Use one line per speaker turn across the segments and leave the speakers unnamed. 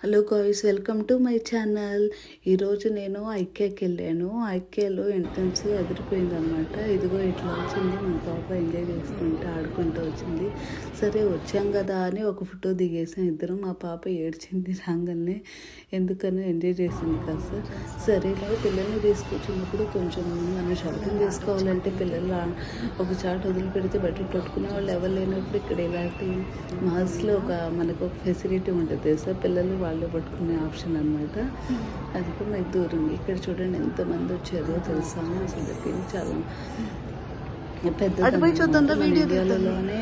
Hello guys, welcome to my channel. ఈరోజు నేను ఐక్యాకి వెళ్ళాను. ఐక్యాలో ఎంట్రన్స్ అదిరిపోయిందనమాట. ఇదిగో ఇట్లా వచ్చింది, మన పాప ఎంజాయ్ చేసుకుంటూ ఆడుకుంటూ వచ్చింది. సరే వచ్చాం కదా అని ఒక ఫోటో దిగేసాం ఇద్దరం. మా పాప ఏడ్చింది రాగానే, ఎందుకని ఎంజాయ్ చేసింది కాస్త. సరేలే, పిల్లల్ని తీసుకొచ్చినప్పుడు కొంచెం మనం షాపింగ్ చేసుకోవాలంటే పిల్లలు ఒక చాట్ వదిలిపెడితే బట్టలు పట్టుకునే వాళ్ళు ఎవరు లేనప్పుడు ఇక్కడ ఇలాంటి మాల్స్లో మనకు ఒక ఫెసిలిటీ ఉంటుంది తెలుసా, పిల్లలు వాళ్ళు పట్టుకునే ఆప్షన్ అనమాట. అది కూడా నాకు దూరం. ఇక్కడ చూడండి ఎంతమంది వచ్చారో తెలుసా, అసలు చాలా పెద్ద ఇండియాలోనే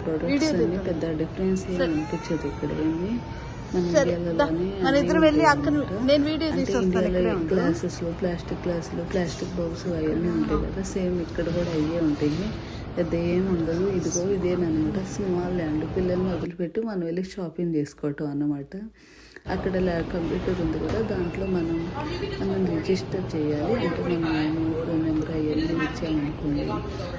ప్రొడక్ట్స్ అన్ని పెద్ద డిఫరెన్స్ ఏమి అనిపించదు ఇక్కడ. ఏమి మన ఇండియాలో గ్లాసెస్లో ప్లాస్టిక్ గ్లాసులు, ప్లాస్టిక్ బాక్స్ అవన్నీ ఉంటాయి కదా, సేమ్ ఇక్కడ కూడా అయ్యే ఉంటాయి. పెద్ద ఏమి ఉండదు. ఇదిగో ఇదేనమాట స్మాల్ ల్యాండ్. పిల్లల్ని వదిలిపెట్టి మనం వెళ్ళి షాపింగ్ చేసుకోవటం అన్నమాట. అక్కడ కంప్యూటర్ ఉంది కదా, దాంట్లో మనం రిజిస్టర్ చేయాలి. అంటే మనం ఫోన్ నెంబర్ అవన్నీ ఇచ్చామనుకోండి,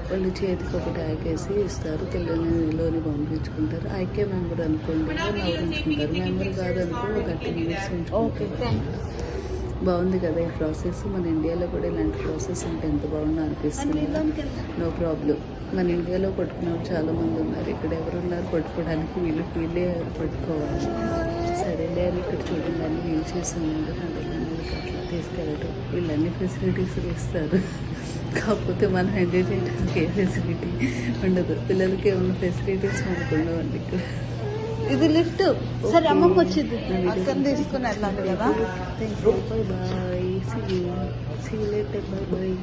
వాళ్ళు చేతికి ఒక ట్యాగ్ వేసి ఇస్తారు. పిల్లల్ని లోని పంపించుకుంటారు. ఐక్య మెంబర్ అనుకోండి నవ్వించుకుంటారు. మెంబర్ కాదనుకో 30 minutes ఉంచుకుంటారు. బాగుంది కదా ఈ ప్రాసెస్. మన ఇండియాలో కూడా ఇలాంటి ప్రాసెస్ ఉంటే ఎంత బాగుందో అనిపిస్తుంది. No problem. మన ఇండియాలో పట్టుకున్నప్పుడు చాలామంది ఉన్నారు, ఇక్కడ ఎవరున్నారు పట్టుకోవడానికి, వీళ్ళే పట్టుకోవాలి. సరేలే అని ఇక్కడ చూడండి అన్ని వీల్ చేసాము. అట్లా తీసుకెళ్ళటం, వీళ్ళన్ని ఫెసిలిటీస్ ఇస్తారు. కాకపోతే మనం ఎంజాయ్ చేయడానికి ఏ ఫెసిలిటీ ఉండదు. పిల్లలకి ఏమైనా ఫెసిలిటీస్ మనకు ఉండవండి ఇక్కడ.
ఇది లిఫ్ట్. సరే అమ్మకి వచ్చింది తీసుకుని వెళ్ళాలి కదా.
Bye, see you later. Bye.